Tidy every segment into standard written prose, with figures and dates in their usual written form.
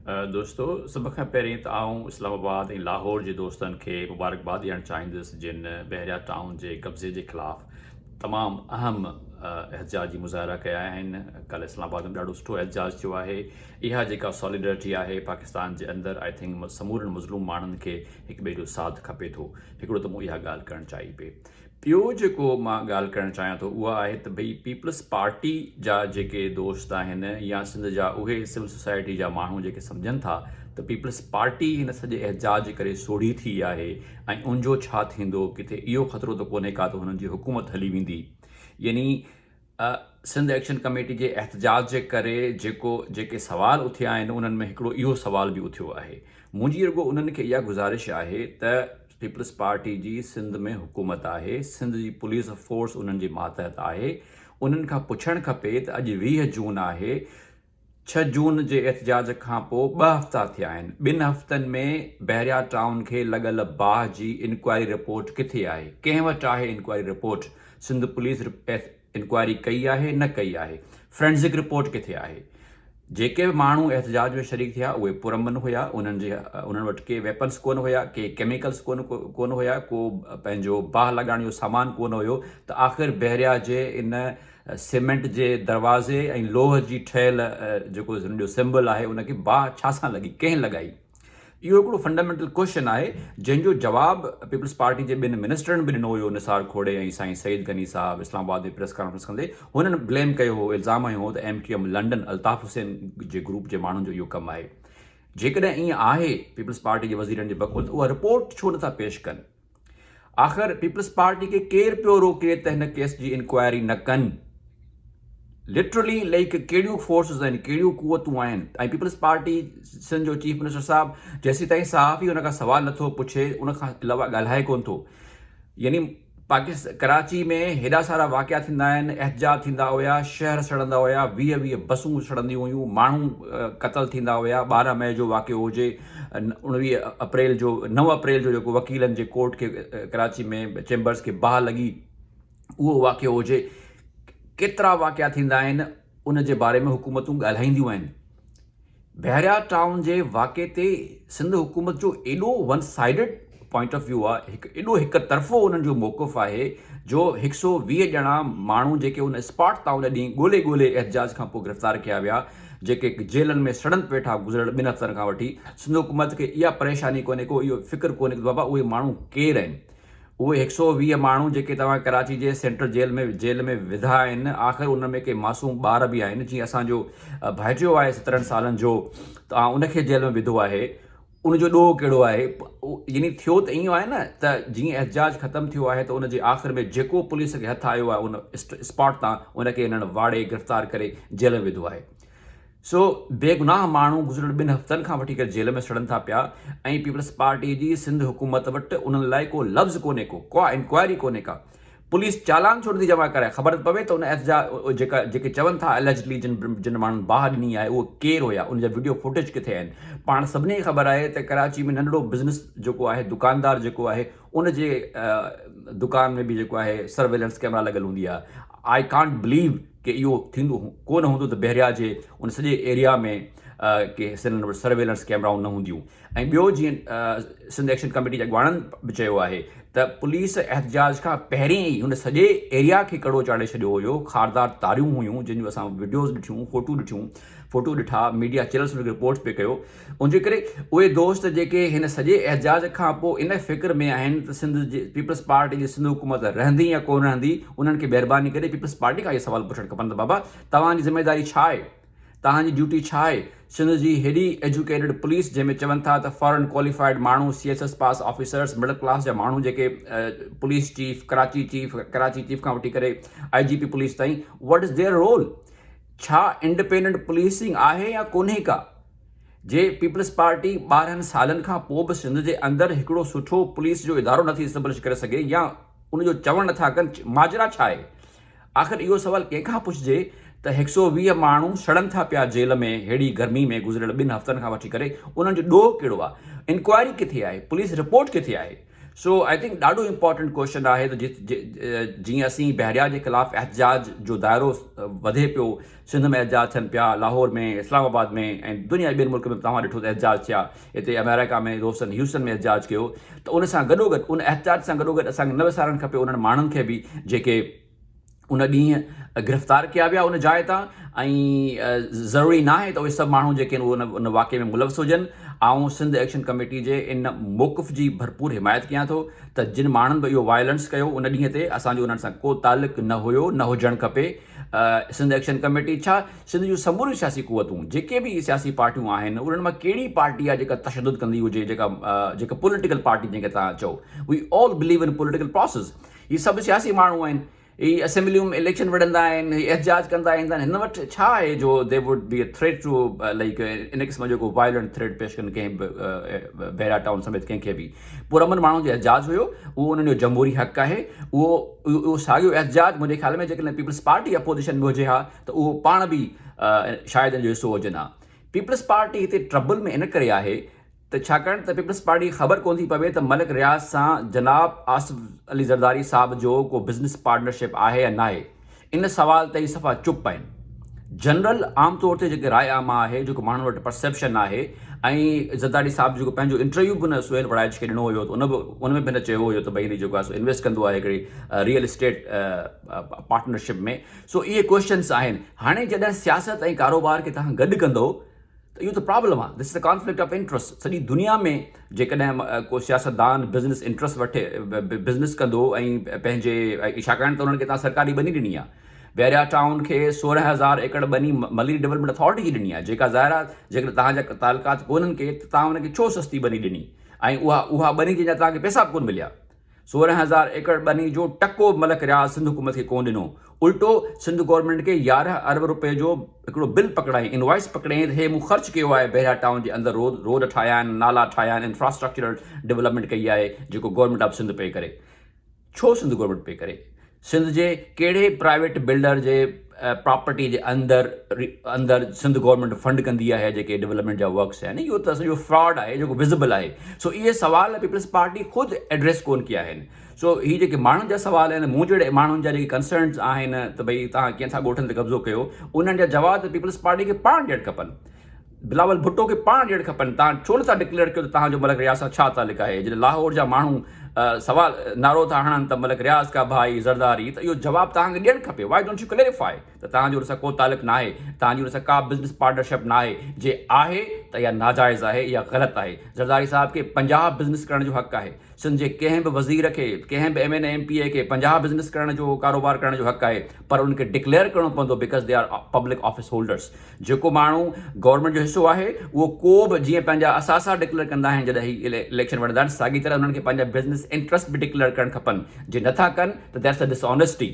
दोस्तो, सभ खां पहिरीं त आउं इस्लामाबाद ऐं लाहौर जे दोस्तनि खे मुबारकबाद ॾियणु चाहींदुसि जिन बहरिया टाउन जे कब्ज़े जे ख़िलाफ़ु तमामु अहम एहतजाजी मुज़ाहिरा कया आहिनि। कल्ह इस्लामाबाद में ॾाढो सुठो एहतजाज थियो आहे। इहा जेका सॉलिडरिटी आहे पाकिस्तान जे अंदरि, आई थिंक समूरनि मुज़लूम माण्हुनि खे हिक ॿिए जो साथ खपे थो। हिकिड़ो त मूं इहा ॻाल्हि करणु चाही पई। ॿियो जेको मां ॻाल्हि करणु चाहियां थो उहा आहे त भई पीपल्स पार्टी जा जेके दोस्त आहिनि या सिंध जा उहे सिविल सोसाइटी जा माण्हू जेके सम्झनि था त पीपल्स पार्टी हिन सॼे एहतजाज जे करे सोढ़ी थी आहे ऐं उनजो छा थींदो, किथे इहो ख़तरो त कोन्हे का त हुननि जी हुकूमत हली वेंदी। यानी सिंध एक्शन कमेटी जे एहतजाज जे करे जेके सवाल उथिया आहिनि उन्हनि में हिकिड़ो इहो सवाल बि उथियो आहे। मुंहिंजी रुॻो उन्हनि खे इहा गुज़ारिश आहे त पीपल्स पार्टी जी सिंध में हुकूमत आहे, सिंध जी पुलिस फोर्स उन्हनि जे मातहत आहे। उन्हनि खां पुछणु खपे त अॼु 20 जून आहे, 6 जून जे एहतजाज खां पोइ 2 हफ़्ता थिया आहिनि। 2 हफ़्तनि में बहरिया टाउन खे लॻल बाहि जी इंक्वायरी रिपोर्ट किथे आहे? कंहिं वटि आहे inquiry report? Sindh police inquiry कई आहे, न कई आहे? फ्रेंसिक रिपोर्ट किथे आहे? जेके बि माण्हू एहतजाज में शरीक थिया उहे पुरमन हुया, उन्हनि वटि के वेपन्स कोन हुया, के केमिकल्स कोन हुया, को पंहिंजो बाहि लॻाइण जो सामान कोन हुयो। त आख़िर बहरिया जे इन सीमेंट जे दरवाज़े ऐं लोह जी ठहियल जेको हुन जो सिंबल आहे उनखे बाहि छा सां लॻी, कंहिं लॻाई? इहो हिकिड़ो फंडामेंटल क्वेश्चन आहे जंहिंजो जवाबु पीपल्स पार्टी जे 2 मिनिस्टरनि बि ॾिनो हुयो, निसार खोड़े ऐं साईं सईद गनी साहब। इस्लामाबाद में प्रेस कॉन्फ्रेंस कंदे हुननि ब्लेम कयो हो, इल्ज़ाम हयो हो त MQM लंडन अल्ताफ़ हुसैन जे ग्रुप जे माण्हुनि जो इहो कमु आहे। जेकॾहिं ईअं आहे पीपल्स पार्टी जे वज़ीरनि जे बक़ौल, उहा रिपोर्ट छो नथा पेश कनि? आख़िर पीपल्स पार्टी खे केरु पियो रोके त हिन केस जी इंक्वायरी न कनि? लिटरली लाइक कहिड़ियूं फोर्सिस आहिनि, कहिड़ियूं कुवतूं आहिनि? ऐं पीपल्स पार्टी सिंध जो चीफ मिनिस्टर साहब जेसीं ताईं सहाफ़ी हुन खां सवाल नथो पुछे उनखां अलावा ॻाल्हाए कोन थो। यानी कराची में हेॾा सारा वाक़िया थींदा आहिनि, एहतजाज थींदा हुया, शहर सड़ंदा हुया, 20 बसूं सड़ंदियूं हुयूं, माण्हू क़तल थींदा हुया। 12 मई जो वाक़ियो हुजे, 9 अप्रैल जो जेको वकीलनि जे कोर्ट खे कराची में चैम्बर्स खे बाहि लॻी उहो वाक़ियो हुजे। केतिरा वाक़िया थींदा आहिनि, उन जे बारे में हुकूमतूं ॻाल्हाईंदियूं आहिनि। बहरिया टाउन जे वाक़े ते सिंध हुकूमत जो एॾो one sided point of view आहे, एॾो हिक तरफ़ो उन्हनि जो मौक़िफ़ आहे जो 120 ॼणा माण्हू जेके उन स्पॉट तां उन ॾींहुं ॻोल्हे एहतजाज खां पोइ गिरफ़्तार कया विया, जेके जेलनि में सड़नि वेठा गुज़िरियल 2 हफ़्तनि खां वठी। सिंध हुकूमत खे इहा परेशानी कोन्हे को, इहो फ़िक्र कोन्हे को बाबा उहे माण्हू केरु आहिनि। उहे 120 माण्हू जेके तव्हां कराची जे सेंट्रल जेल में विधा आहिनि, आख़िर उन में के मासूम ॿार बि आहिनि। जीअं असांजो भाइटियो आहे 17 सालनि जो, तव्हां उनखे जेल में विधो आहे, उनजो ॾोह कहिड़ो आहे? यानी थियो त ईअं आहे न त जीअं एहतजाज ख़तमु थियो आहे त उनजे आख़िर में जेको पुलिस खे हथु आयो आहे उन स्पॉट तां उनखे हिननि वाड़े गिरफ़्तार करे जेल में विधो आहे। सो बेगुनाह माण्हू गुज़िरियल 2 हफ़्तनि खां वठी करे जेल में सड़नि था पिया ऐं पीपल्स पार्टी जी सिंध हुकूमत वटि उन्हनि लाइ को लफ़्ज़ कोन्हे को इंक्वायरी कोन्हे का। पुलिस चालान छो नथी जमा कराए? ख़बर त पवे त उन एहतजाज जेके चवनि था एलिजिडली जिन माण्हुनि बाहि ॾिनी आहे उहो केरु हुया, उनजा वीडियो फुटेज किथे आहिनि? पाण सभिनी खे ख़बर आहे त कराची में नंढड़ो बिज़नेस जेको आहे, दुकानदार जेको आहे, उनजे दुकान में बि जेको आहे सर्वेलेंस कैमरा लॻल हूंदी आहे। आई कांट बिलीव कि इहो थींदो कोन हूंदो त बहरिया जे उन सॼे एरिया में के सर्वेलेंस कैमराऊं न हूंदियूं। ऐं ॿियो, जीअं सिंध एक्शन कमेटी जे अॻवाननि बि चयो आहे त पुलिस एहतजाज खां पहिरीं ई हुन सॼे एरिया खे कड़ो चाढ़े छॾियो हुयो। खारदार तारियूं हुयूं जिन जो असां वीडियोज़ ॾिठियूं, फ़ोटो ॾिठा, मीडिया चैनल्स में रिपोर्ट्स पे कयो। उनजे करे उहे दोस्त जेके हिन सॼे एहतजाज खां पोइ इन फ़िक्र में आहिनि त सिंध जे पीपल्स पार्टी जी सिंध हुकूमत रहंदी या कोन रहंदी, उन्हनि खे महिरबानी करे पीपल्स पार्टी खां इहे सवाल पुछणु खपनि त बाबा तव्हांजी ज़िम्मेदारी छा आहे, तव्हांजी ड्यूटी छा आहे? सिंध जी हेॾी एजुकेटेड पुलिस जंहिंमें चवनि था त फॉरेन क्वालिफाइड माण्हू, CSS पास ऑफिसर्स, मिडल क्लास जा माण्हू जेके पुलिस चीफ, कराची चीफ खां वठी करे IGP पुलिस ताईं, व्हाट इज़ देयर रोल? छा इंडिपेंडेंट पुलिसिंग आहे या कोन्हे का? जे पीपल्स पार्टी 12 सालनि खां पोइ बि सिंध जे अंदरि हिकिड़ो सुठो पुलिस जो इदारो नथी इस्टेब्लिश करे सघे या उनजो चवणु नथा कनि, माजरा छा आहे? आख़िर इहो सवाल कंहिंखां पुछिजे त 120 माण्हू सड़नि था पिया जेल में हेड़ी गर्मी में गुज़िरियल 2 हफ़्तनि खां वठी करे, उन्हनि जो ॾोह कहिड़ो आहे? इंक्वायरी किथे आहे? पुलिस रिपोर्ट किथे आहे? सो आई थिंक ॾाढो इम्पॉर्टेंट क्वेश्चन आहे त जीअं असीं बहरिया जे ख़िलाफ़ु एहतजाज जो दाइरो वधे पियो, सिंध में एहतजाज थियनि पिया, लाहौर में, इस्लामाबाद में ऐं दुनिया ॿियनि मुल्क में तव्हां ॾिठो त एहतजाज थिया, हिते अमेरिका में दोस्तनि ह्यूस्टन में एहतजाज कयो, त उन सां गॾोगॾु उन एहतजाज सां गॾोगॾु असांखे न विसारणु खपे उन्हनि माण्हुनि खे बि जेके उन ॾींहुं गिरफ़्तार कया विया उन जाइ तां, ऐं ज़रूरी न आहे त उहे सभु माण्हू जेके आहिनि उन वाक़े में मुलविस हुजनि। ऐं सिंध एक्शन कमेटी जे इन मौक़िफ़ जी भरपूर हिमायत कयां थो त जिन माण्हुनि बि इहो वायलेंस कयो उन ॾींहं ते असांजो उन्हनि सां को तालुक़ु न हुयो, न हुजणु खपे। सिंध एक्शन कमेटी छा सिंध जूं समूरियूं सियासी क़ुवतूं जेके बि सियासी पार्टियूं आहिनि उन्हनि मां कहिड़ी पार्टी आहे जेका तशदुद कंदी हुजे, जेका पॉलिटिकल पार्टी जंहिंखे तव्हां चओ, we all believe in political process. इहे सभु सियासी माण्हू आहिनि, ही असेंबलियूं में इलेक्शन विढ़ंदा आहिनि, ही एहतजाज कंदा ईंदा आहिनि, हिन वटि छा आहे जो they would be a threat to like इन क़िस्म जो को वायलेंट थ्रेट पेश कनि कंहिं बि बहरिया टाउन समेत कंहिंखे बि। पुरअमन माण्हुनि जो एहतजाज हुयो, उहो उन्हनि जो जमहूरी हक़ आहे। उहो साॻियो एहतजाज मुंहिंजे ख़्याल में जेकॾहिं पीपल्स पार्टी अपोजिशन में हुजे हा त उहो पाण बि शायदि इन जो हिसो हुजनि हा। पीपल्स पार्टी हिते ट्रबल में इन करे आहे त छाकाणि त पीपल्स पार्टी खे ख़बर कोन थी पवे त मलिक रियाज़ सां जनाब आसिफ अली ज़रदारी साहब जो को बिज़नेस पार्टनरशिप आहे या न आहे। इन सवाल ते ई सफ़ा चुप आहिनि। जनरल आम तौर ते जेके राय आमा आहे, जेको माण्हुनि वटि परसेप्शन आहे, ऐं ज़रदारी साहब जेको पंहिंजो इंटरव्यू बि न सुहेल वड़ाइच खे ॾिनो हुयो त उन में बि न चयो हुयो त भई जेको आहे सो इन्वेस्ट कंदो आहे हिकिड़ी रियल इस्टेट पार्टनरशिप में। सो इहे क्वेश्चन्स आहिनि। हाणे जॾहिं सियासत ऐं कारोबार खे तव्हां गॾु कंदो त इहो त प्रॉब्लम आहे। This is a conflict of interest. सॼी दुनिया में जेकॾहिं को सियासतदान बिज़नेस इंट्रस्ट वठे, बिज़नेस कंदो ऐं पंहिंजे छाकाणि त उन्हनि खे तव्हां सरकारी ॿनी ॾिनी आहे। बहरिया टाउन खे 16,000 एकड़ ॿनी मलरी डेवलपमेंट अथॉरिटी जी ॾिनी आहे, जेका ज़ाहिर आहे जेकॾहिं तव्हांजा तालुकात कोन्हनि के त तव्हां हुनखे छो सस्ती ॿनी ॾिनी, ऐं उहा ॿनी जंहिंजा तव्हांखे पैसा बि कोन मिलिया। 16,000 एकड़ ॿनी जो टको मलिक रियाज़ सिंध हुकूमत खे कोन ॾिनो, उल्टो सिंध गवर्नमेंट खे 11 अरब रुपए जो हिकिड़ो बिल पकड़ाई, इनवॉइस पकड़ाई त हे मूं ख़र्च कयो आहे बहरिया टाउन जे अंदरि, रोड ठाहिया आहिनि, नाला ठाहिया आहिनि, इंफ्रास्ट्रक्चरल डेवलपमेंट कई आहे जेको गवर्नमेंट ऑफ सिंध पे करे। छो सिंध गवर्नमेंट पे करे? सिंध जे कहिड़े प्राइवेट बिल्डर जे प्रॉपर्टी जे अंदरि सिंध गवर्नमेंट फंड कंदी आहे जेके डेवलपमेंट जा वर्क्स आहिनि? इहो त सॼो फ्रॉड आहे जेको विज़िबल आहे। सो इहे सवाल पीपल्स पार्टी ख़ुदि एड्रेस कोन कया आहिनि। सो ही जेके माण्हुनि जा सवाल आहिनि, मूं जहिड़े माण्हुनि जा जेके कंसर्न्स आहिनि त भई तव्हां कंहिंसां ॻोठनि ते कब्ज़ो कयो, उन्हनि जा जवाब त पीपल्स पार्टी खे पाण ॾियणु खपनि। बिलावल भुट्टो खे पाण ॾियणु खपनि। तव्हां छो नथा डिक्लेयर कयो त तव्हांजो मलिक रियाज़ सां छा तालुक़ु आहे? जॾहिं लाहौर जा माण्हू सवाल नारो था हणनि त मलिक रियाज़ का भाई ज़रदारी, त इहो जवाबु तव्हांखे ॾियणु खपे। वाई डोंट यू क्लेरिफाई त तव्हांजो हुन सां को तालुक़ु न आहे, तव्हांजी हुन सां का बिज़नेस पार्टनरशिप न आहे? जे आहे त इहा नाजाइज़ आहे, इहा ग़लति आहे। ज़रदारी साहब खे 50 बिज़नेस करण जो हक़ु आहे। सिंध जे कंहिं बि वज़ीर खे, कंहिं बि MNA MPA खे 50 बिज़नेस करण जो, कारोबार करण जो हक़ु आहे, पर उनखे डिक्लेयर करणो पवंदो because they are public office holders. जेको माण्हू गवर्नमेंट जो हिसो आहे उहो को बि जीअं पंहिंजा असासा डिक्लेयर कंदा आहिनि जॾहिं ही इलेक्शन वठंदा आहिनि, साॻी तरह उन्हनि खे पंहिंजा बिज़नेस इंट्रस्ट बि डिक्लेयर करणु खपनि। जे नथा कनि त दैट्स अ डिसऑनेस्टी।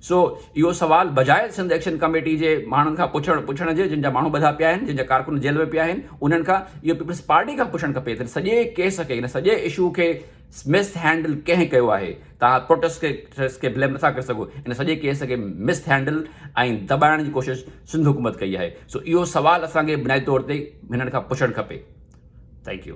सो इहो सवाल बजाए सिंध एक्शन कमेटी जे माण्हुनि खां पुछण जे, जिन जा माण्हू ॿधा पिया आहिनि, जिन जा कारकुन जेल में पिया आहिनि, उन्हनि खां इहो पीपल्स पार्टी खां पुछणु खपे त सॼे केस खे, हिन सॼे इशू खे मिस हैंडल कंहिं कयो आहे। तव्हां प्रोटेस्ट खे ब्लेम नथा करे सघो। इन सॼे केस खे मिस हैंडल ऐं दॿाइण जी कोशिशि सिंध हुकूमत कई आहे। सो इहो सवाल असांखे बुनियादी तौर ते हिननि खां पुछणु खपे। Thank U.